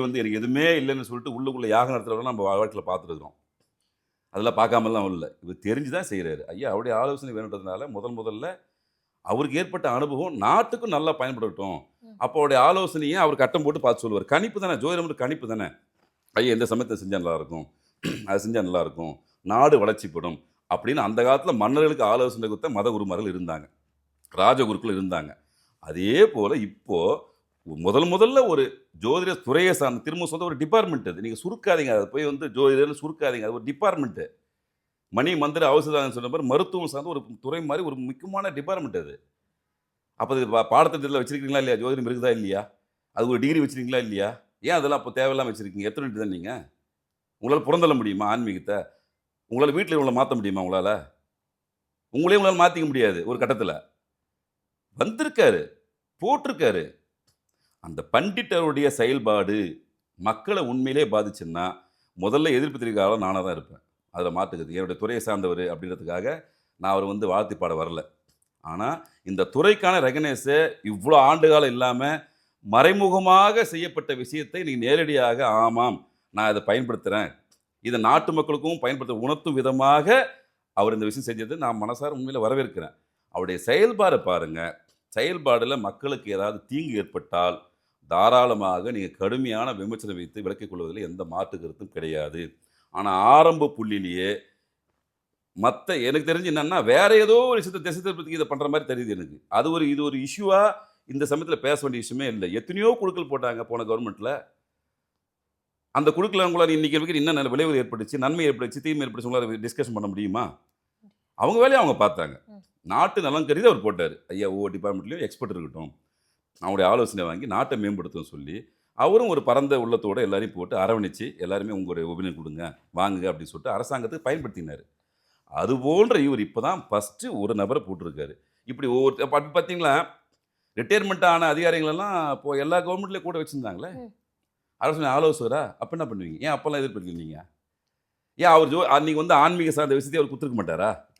வந்து எனக்கு எதுவுமே இல்லைன்னு சொல்லிட்டு உள்ளுக்குள்ள யாக நடத்துறவங்க நம்ம வாழ்க்கையில் பார்த்துருக்குறோம். அதெல்லாம் பார்க்காமலாம் இல்லை. இவர் தெரிஞ்சு தான் செய்கிறாரு. ஐயா அவருடைய ஆலோசனை வேணுன்றதுனால முதல்ல அவருக்கு ஏற்பட்ட அனுபவம் நாட்டுக்கும் நல்லா பயன்படட்டும். அப்போ அவருடைய ஆலோசனையை அவர் கட்டம் போட்டு பார்த்து சொல்லுவார். கணிப்பு தானே, ஜோதிடம் கணிப்பு தானே. ஐயா எந்த சமயத்தை செஞ்சால் நல்லாயிருக்கும், அது செஞ்சால் நல்லாயிருக்கும், நாடு வளர்ச்சிப்படும் அப்படின்னு அந்த காலத்தில் மன்னர்களுக்கு ஆலோசனை கொடுத்த மத குருமார்கள் இருந்தாங்க, ராஜகுருக்கள் இருந்தாங்க. அதே போல் இப்போது முதல்ல ஒரு ஜோதிட துறையை சார்ந்த திரும்ப சொந்த ஒரு டிபார்ட்மெண்ட். அது நீங்கள் சுருக்காதீங்க, அதை போய் வந்து ஜோதிடர்னு சுருக்காதீங்க. அது ஒரு டிபார்ட்மெண்ட்டு. மணி மந்திர ஔஷதான்னு சொன்ன மாதிரி மருத்துவம் சார்ந்த ஒரு துறை மாதிரி ஒரு முக்கியமான டிபார்ட்மெண்ட் அது. அப்போ அது பாடத்திட்டத்தில் வச்சிருக்கீங்களா இல்லையா, ஜோதிடம் இருக்குதா இல்லையா, அது ஒரு டிகிரி வச்சுருக்கீங்களா இல்லையா, ஏன் அதெல்லாம் அப்போ தேவையில்லாமல் வச்சுருக்கீங்க? எத்தனை தான் நீங்கள் உங்களால் புறந்தள்ள முடியுமா ஆன்மீகத்தை? உங்களால் வீட்டில் இவ்வளோ மாற்ற முடியுமா? உங்களே உங்களால் மாற்றிக்க முடியாது. ஒரு கட்டத்தில் வந்திருக்காரு, போட்டிருக்காரு. அந்த பண்டிட்டருடைய செயல்பாடு மக்களை உண்மையிலே பாதிச்சுன்னா முதல்ல எதிர்ப்பு தெரிவிக்கிற நானாக தான் இருப்பேன். அதில் மாற்றுக்கிறது என்னுடைய துறையை சார்ந்தவர் அப்படின்றதுக்காக நான் அவர் வந்து வாழ்த்தி பாட வரல. ஆனால் இந்த துறைக்கான ரெகனைஸை இவ்வளோ ஆண்டுகாலம் இல்லாமல் மறைமுகமாக செய்யப்பட்ட விஷயத்தை நீங்கள் நேரடியாக ஆமாம் நான் இதை பயன்படுத்துகிறேன், இதை நாட்டு மக்களுக்கும் பயன்படுத்த உணர்த்தும் விதமாக அவர் இந்த விஷயம் செஞ்சது நான் மனசார உண்மையில் வரவேற்கிறேன். அவருடைய செயல்பாடை பாருங்கள். செயல்பாடில் மக்களுக்கு ஏதாவது தீங்கு ஏற்பட்டால் தாராளமாக நீங்கள் கடுமையான விமர்சனம் வைத்து விலக்கிக் கொள்வதில் எந்த மாற்று கருத்தும் கிடையாது. ஆனால் ஆரம்ப புள்ளிலேயே எனக்கு தெரிஞ்சு என்னன்னா வேற ஏதோ ஒரு விஷயத்தை திசை திருப்பத்துக்கு இதை பண்ணுற மாதிரி தெரியுது எனக்கு. இது ஒரு இஷ்யூவாக இந்த சமயத்தில் பேச வேண்டிய விஷயமே இல்லை. எத்தனையோ குழுக்கள் போட்டாங்க போன கவர்மெண்ட்டில். அந்த குழுக்கள் அவங்களால இன்னைக்கு வரைக்கும் என்ன விளைவு ஏற்பட்டுச்சு, நன்மை ஏற்பட்டுச்சு, தீமை ஏற்பட்டுச்சு, உங்களால் டிஸ்கஷன் பண்ண முடியுமா? அவங்க வேலையை அவங்க பார்த்தாங்க. நாட்டு நலன் கருதி அவர் போட்டார். ஐயா ஒவ்வொரு டிபார்ட்மெண்ட்லேயும் எக்ஸ்பர்ட் இருக்கட்டும், அவங்களுடைய ஆலோசனை வாங்கி நாட்டை மேம்படுத்தும் சொல்லி அவரும் ஒரு பரந்த உள்ளத்தோடு எல்லாரையும் போட்டு அரவணைச்சு எல்லாருமே உங்களுடைய ஒப்பீனியன் கொடுங்க வாங்குங்க அப்படின்னு சொல்லிட்டு அரசாங்கத்துக்கு பயன்படுத்தினார். அது போன்ற இவர் இப்போ தான் ஃபஸ்ட்டு ஒரு நபரை போட்டிருக்காரு. இப்படி ஒவ்வொரு பார்த்தீங்களா, ரிட்டையர்மெண்ட் ஆன அதிகாரிகளெல்லாம் இப்போ எல்லா கவர்மெண்ட்லேயும் கூட வச்சுருந்தாங்களே அரசு ஆலோசகரா. அப்போ என்ன பண்ணுவீங்க? ஏன் அப்போல்லாம் எதிர்பார்க்கிறீங்க? ஏன் அவர் அன்றைக்கி வந்து ஆன்மீக சார்ந்த விஷயத்தை அவர் கொடுத்துருக்க மாட்டாரா?